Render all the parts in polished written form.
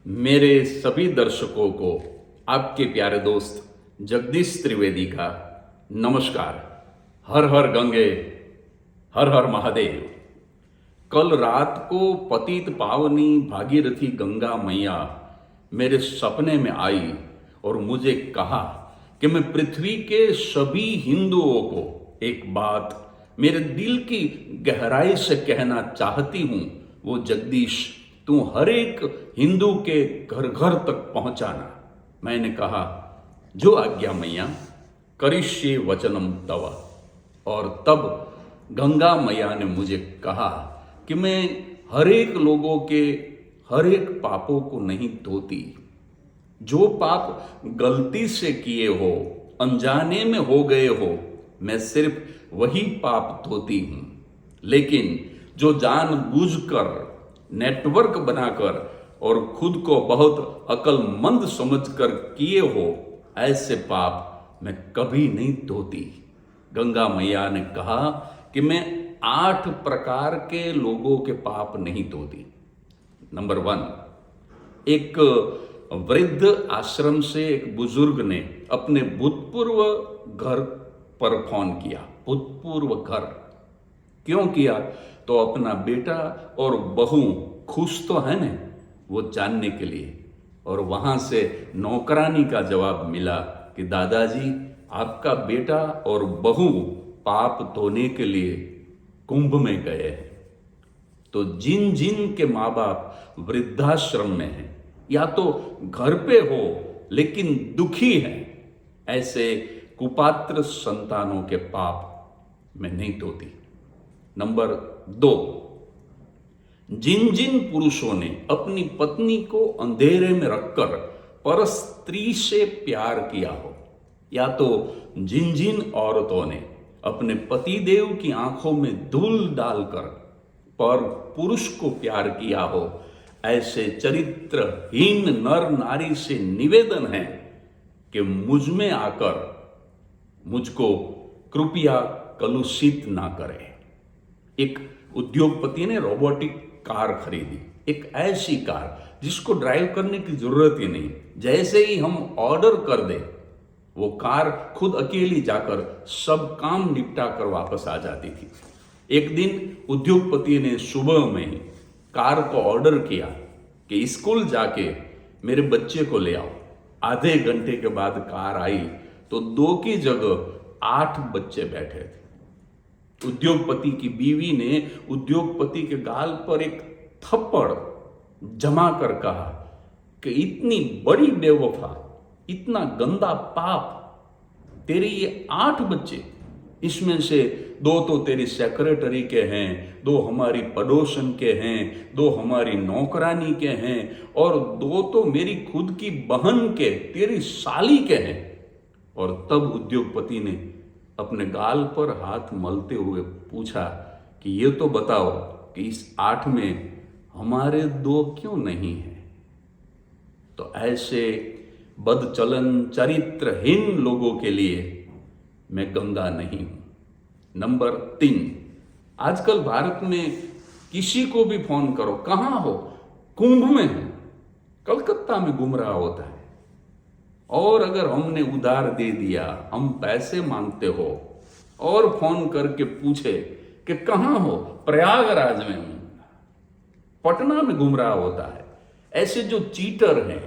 मेरे सभी दर्शकों को आपके प्यारे दोस्त जगदीश त्रिवेदी का नमस्कार। हर हर गंगे, हर हर महादेव। कल रात को पतित पावनी भागीरथी गंगा मैया मेरे सपने में आई और मुझे कहा कि मैं पृथ्वी के सभी हिंदुओं को एक बात मेरे दिल की गहराई से कहना चाहती हूं। वो जगदीश, तू हर एक हिंदू के घर घर तक पहुंचाना। मैंने कहा, जो आज्ञा मैया, करिष्ये वचनम तव। और तब गंगा मैया ने मुझे कहा कि मैं हर एक लोगों के हर एक पापों को नहीं धोती। जो पाप गलती से किए हो, अनजाने में हो गए हो, मैं सिर्फ वही पाप धोती हूं। लेकिन जो जानबूझकर नेटवर्क बनाकर और खुद को बहुत अक्लमंद समझकर किए हो, ऐसे पाप मैं कभी नहीं धोती। गंगा मैया ने कहा कि मैं 8 प्रकार के लोगों के पाप नहीं धोती। नंबर 1, एक वृद्ध आश्रम से एक बुजुर्ग ने अपने भूतपूर्व घर पर फोन किया। भूतपूर्व घर क्यों किया? तो अपना बेटा और बहू खुश तो है ना, वो जानने के लिए। और वहां से नौकरानी का जवाब मिला कि दादाजी, आपका बेटा और बहू पाप धोने के लिए कुंभ में गए हैं। तो जिन जिन के माँ बाप वृद्धाश्रम में हैं या तो घर पे हो लेकिन दुखी हैं, ऐसे कुपात्र संतानों के पाप मैं नहीं धोती। नंबर 2, जिन जिन पुरुषों ने अपनी पत्नी को अंधेरे में रखकर पर स्त्री से प्यार किया हो, या तो जिन जिन औरतों ने अपने पतिदेव की आंखों में धूल डालकर पर पुरुष को प्यार किया हो, ऐसे चरित्रहीन नर नारी से निवेदन है कि मुझ में आकर मुझको कृपया कलुषित ना करें। एक उद्योगपति ने रोबोटिक कार खरीदी, एक ऐसी कार जिसको ड्राइव करने की जरूरत ही नहीं। जैसे ही हम ऑर्डर कर दे, वो कार खुद अकेली जाकर सब काम निपटा कर वापस आ जाती थी। एक दिन उद्योगपति ने सुबह में ही कार को ऑर्डर किया कि स्कूल जाके मेरे बच्चे को ले आओ। आधे घंटे के बाद कार आई तो 2 की जगह 8 बच्चे बैठे थे। उद्योगपति की बीवी ने उद्योगपति के गाल पर एक थप्पड़ जमा कर कहा कि इतनी बड़ी बेवफा, इतना गंदा पाप, तेरे ये 8 बच्चे, इसमें से 2 तो तेरी सेक्रेटरी के हैं, 2 हमारी पड़ोसन के हैं, 2 हमारी नौकरानी के हैं, और 2 तो मेरी खुद की बहन के, तेरी साली के हैं। और तब उद्योगपति ने अपने गाल पर हाथ मलते हुए पूछा कि ये तो बताओ कि इस 8 में हमारे 2 क्यों नहीं हैं? तो ऐसे बदचलन चरित्रहीन लोगों के लिए मैं गंगा नहीं हूं। नंबर 3, आजकल भारत में किसी को भी फोन करो, कहां हो? कुंभ में हो, कलकत्ता में घूम रहा होता है। और अगर हमने उधार दे दिया, हम पैसे मांगते हो, और फोन करके पूछे कि कहां हो? प्रयागराज में हूं, पटना में घूम रहा होता है। ऐसे जो चीटर हैं,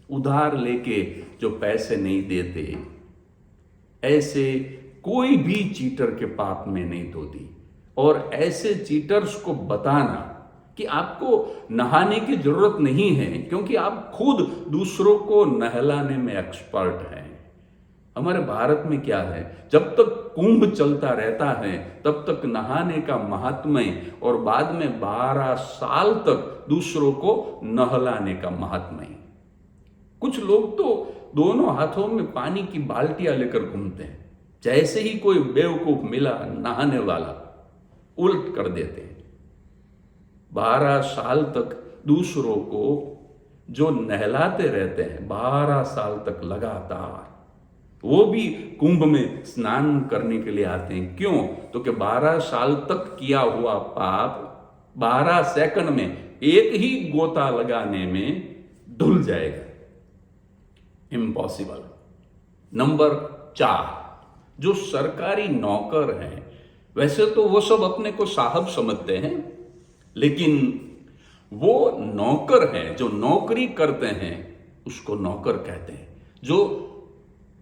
उधार लेके जो पैसे नहीं देते, ऐसे कोई भी चीटर के पाप में नहीं धोती। और ऐसे चीटर्स को बताना कि आपको नहाने की जरूरत नहीं है, क्योंकि आप खुद दूसरों को नहलाने में एक्सपर्ट हैं। हमारे भारत में क्या है, जब तक कुंभ चलता रहता है तब तक नहाने का महात्म्य, और बाद में 12 साल तक दूसरों को नहलाने का महात्म्य। कुछ लोग तो दोनों हाथों में पानी की बाल्टियां लेकर घूमते हैं। जैसे ही कोई बेवकूफ मिला नहाने वाला, उल्ट कर देते हैं। 12 साल तक दूसरों को जो नहलाते रहते हैं, 12 साल तक लगातार, वो भी कुंभ में स्नान करने के लिए आते हैं। क्यों? तो कि 12 साल तक किया हुआ पाप 12 सेकंड में, एक ही गोता लगाने में धुल जाएगा। इम्पॉसिबल। नंबर 4, जो सरकारी नौकर हैं, वैसे तो वो सब अपने को साहब समझते हैं, लेकिन वो नौकर हैं, जो नौकरी करते हैं उसको नौकर कहते हैं। जो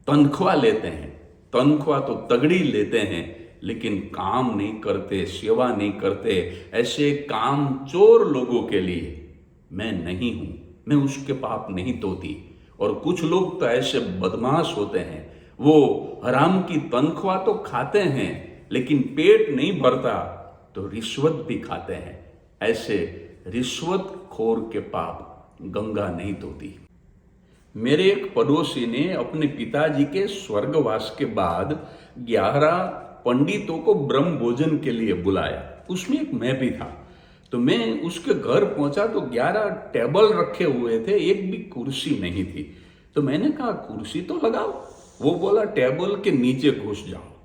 तनख्वाह लेते हैं, तनख्वाह तो तगड़ी लेते हैं, लेकिन काम नहीं करते, सेवा नहीं करते, ऐसे काम चोर लोगों के लिए मैं नहीं हूं, मैं उसके पाप नहीं धोती। और कुछ लोग तो ऐसे बदमाश होते हैं, वो हराम की तनख्वाह तो खाते हैं, लेकिन पेट नहीं भरता तो रिश्वत भी खाते हैं। ऐसे रिश्वत खोर के पाप गंगा नहीं धोती। मेरे एक पड़ोसी ने अपने पिताजी के स्वर्गवास के बाद 11 पंडितों को ब्रह्म भोजन के लिए बुलाया, उसमें एक मैं भी था। तो मैं उसके घर पहुंचा तो 11 टेबल रखे हुए थे, एक भी कुर्सी नहीं थी। तो मैंने कहा कुर्सी तो लगाओ। वो बोला टेबल के नीचे घुस जाओ।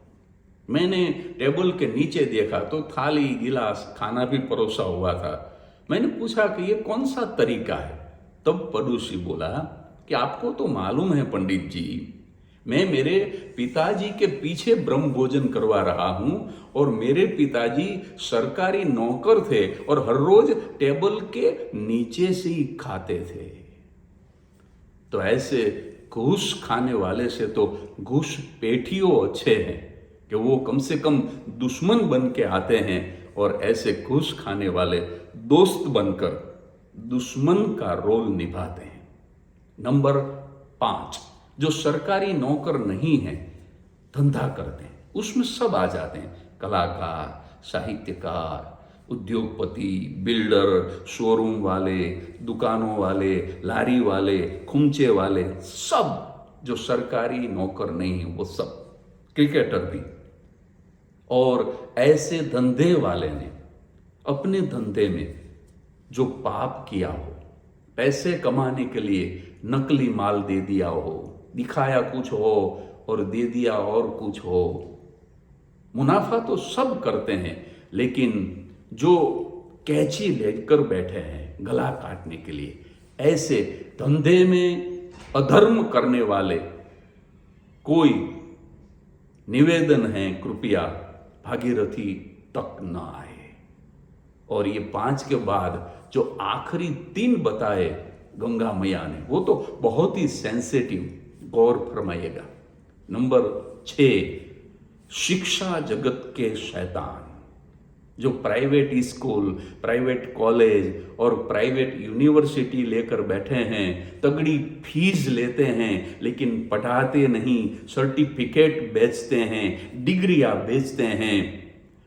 मैंने टेबल के नीचे देखा तो थाली गिलास खाना भी परोसा हुआ था। मैंने पूछा कि ये कौन सा तरीका है? तब पड़ोसी बोला कि आपको तो मालूम है पंडित जी, मैं मेरे पिताजी के पीछे ब्रह्म भोजन करवा रहा हूं, और मेरे पिताजी सरकारी नौकर थे और हर रोज टेबल के नीचे से ही खाते थे। तो ऐसे घूस खाने वाले से तो घूस पेटियों अच्छे हैं कि वो कम से कम दुश्मन बन के आते हैं, और ऐसे घूस खाने वाले दोस्त बनकर दुश्मन का रोल निभाते हैं। नंबर 5, जो सरकारी नौकर नहीं है, धंधा करते हैं, उसमें सब आ जाते हैं। कलाकार, साहित्यकार, उद्योगपति, बिल्डर, शोरूम वाले, दुकानों वाले, लारी वाले, खुमचे वाले, सब जो सरकारी नौकर नहीं है वो सब, क्रिकेटर भी। और ऐसे धंधे वाले ने अपने धंधे में जो पाप किया हो, पैसे कमाने के लिए नकली माल दे दिया हो, दिखाया कुछ हो और दे दिया और कुछ हो, मुनाफा तो सब करते हैं, लेकिन जो कैंची लेकर बैठे हैं गला काटने के लिए, ऐसे धंधे में अधर्म करने वाले कोई निवेदन है, कृपया भागीरथी तक न आए। और ये 5 के बाद जो आखिरी 3 बताए गंगा मैया ने, वो तो बहुत ही सेंसिटिव, गौर फरमाइएगा। नंबर 6, शिक्षा जगत के शैतान, जो प्राइवेट स्कूल, प्राइवेट कॉलेज और प्राइवेट यूनिवर्सिटी लेकर बैठे हैं, तगड़ी फीस लेते हैं, लेकिन पढ़ाते नहीं, सर्टिफिकेट बेचते हैं, डिग्रियां बेचते हैं।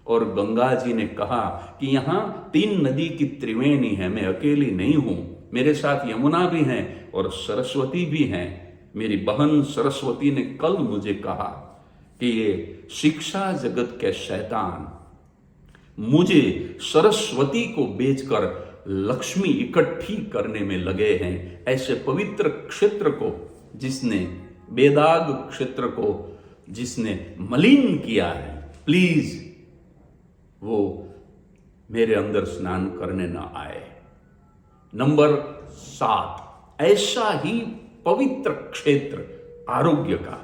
और गंगा जी ने कहा कि यहाँ 3 नदी की त्रिवेणी है, मैं अकेली नहीं हूं, मेरे साथ यमुना भी हैं और सरस्वती भी हैं। मेरी बहन सरस्वती ने कल मुझे कहा कि ये शिक्षा जगत के शैतान मुझे सरस्वती को बेचकर लक्ष्मी इकट्ठी करने में लगे हैं। ऐसे पवित्र क्षेत्र को जिसने, बेदाग क्षेत्र को जिसने मलिन किया है, प्लीज वो मेरे अंदर स्नान करने ना आए। नंबर 7, ऐसा ही पवित्र क्षेत्र आरोग्य का,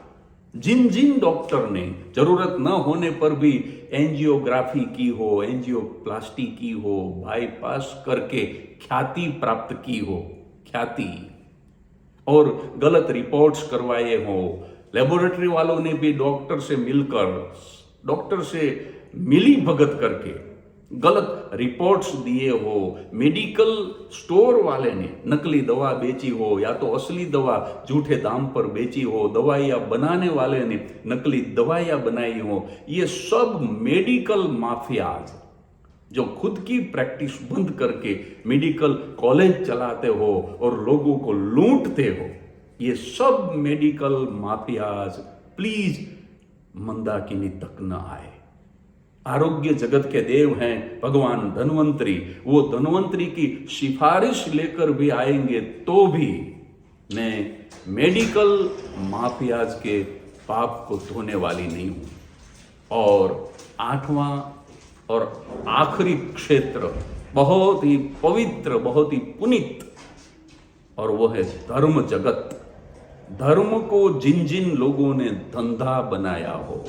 जिन जिन डॉक्टर ने जरूरत न होने पर भी एंजियोग्राफी की हो, एंजियोप्लास्टी की हो, बाईपास करके ख्याति प्राप्त की हो, ख्याति, और गलत रिपोर्ट्स करवाए हो, लेबोरेटरी वालों ने भी डॉक्टर से मिलकर, डॉक्टर से मिली भगत करके गलत रिपोर्ट्स दिए हो, मेडिकल स्टोर वाले ने नकली दवा बेची हो या तो असली दवा झूठे दाम पर बेची हो, दवाइयाँ बनाने वाले ने नकली दवाइयाँ बनाई हो, ये सब मेडिकल माफियाज जो खुद की प्रैक्टिस बंद करके मेडिकल कॉलेज चलाते हो और लोगों को लूटते हो, ये सब मेडिकल माफियाज प्लीज मंदाकिनी तक न आए। आरोग्य जगत के देव हैं भगवान धन्वंतरी, वो धन्वंतरी की सिफारिश लेकर भी आएंगे तो भी मैं मेडिकल माफियाज के पाप को धोने वाली नहीं हूं। और 8वां और आखिरी क्षेत्र बहुत ही पवित्र, बहुत ही पुनीत और वो है धर्म जगत। धर्म को जिन जिन लोगों ने धंधा बनाया हो,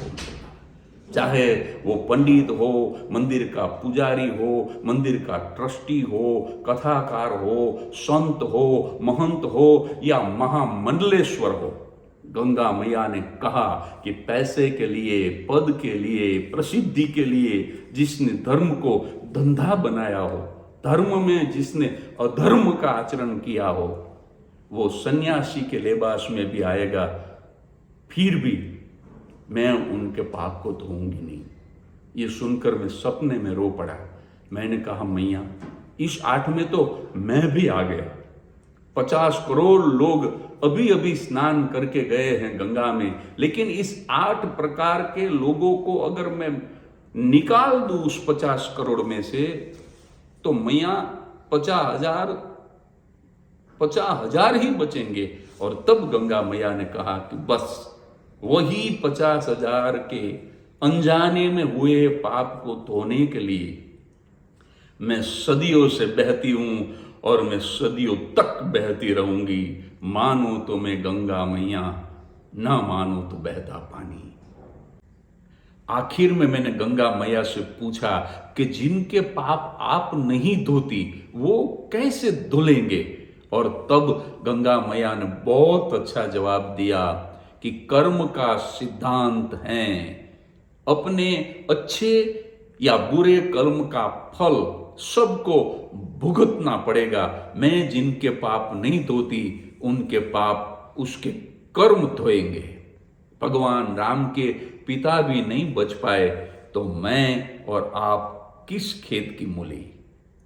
चाहे वो पंडित हो, मंदिर का पुजारी हो, मंदिर का ट्रस्टी हो, कथाकार हो, संत हो, महंत हो या महामंडलेश्वर हो, गंगा मैया ने कहा कि पैसे के लिए, पद के लिए, प्रसिद्धि के लिए जिसने धर्म को धंधा बनाया हो, धर्म में जिसने अधर्म का आचरण किया हो, वो सन्यासी के लिबास में भी आएगा, फिर भी मैं उनके पाप को धोऊंगी नहीं। ये सुनकर मैं सपने में रो पड़ा। मैंने कहा मैया, इस 8 में तो मैं भी आ गया। 50 करोड़ लोग अभी अभी स्नान करके गए हैं गंगा में, लेकिन इस 8 प्रकार के लोगों को अगर मैं निकाल दूं उस 50 करोड़ में से, तो मैया 50,000 ही बचेंगे। और तब गंगा मैया ने कहा कि बस वही 50,000 के अनजाने में हुए पाप को धोने के लिए मैं सदियों से बहती हूं और मैं सदियों तक बहती रहूंगी। मानो तो मैं गंगा मैया, ना मानो तो बहता पानी। आखिर में मैंने गंगा मैया से पूछा कि जिनके पाप आप नहीं धोती वो कैसे धुलेंगे? और तब गंगा मैया ने बहुत अच्छा जवाब दिया कि कर्म का सिद्धांत है, अपने अच्छे या बुरे कर्म का फल सबको भुगतना पड़ेगा। मैं जिनके पाप नहीं धोती उनके पाप उसके कर्म धोएंगे। भगवान राम के पिता भी नहीं बच पाए तो मैं और आप किस खेत की मूली।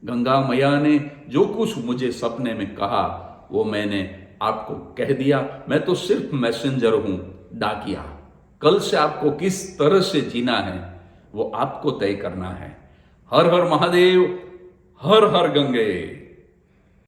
गंगा मैया ने जो कुछ मुझे सपने में कहा वो मैंने आपको कह दिया। मैं तो सिर्फ मैसेंजर हूं, डाकिया। कल से आपको किस तरह से जीना है वो आपको तय करना है। हर हर महादेव, हर हर गंगे।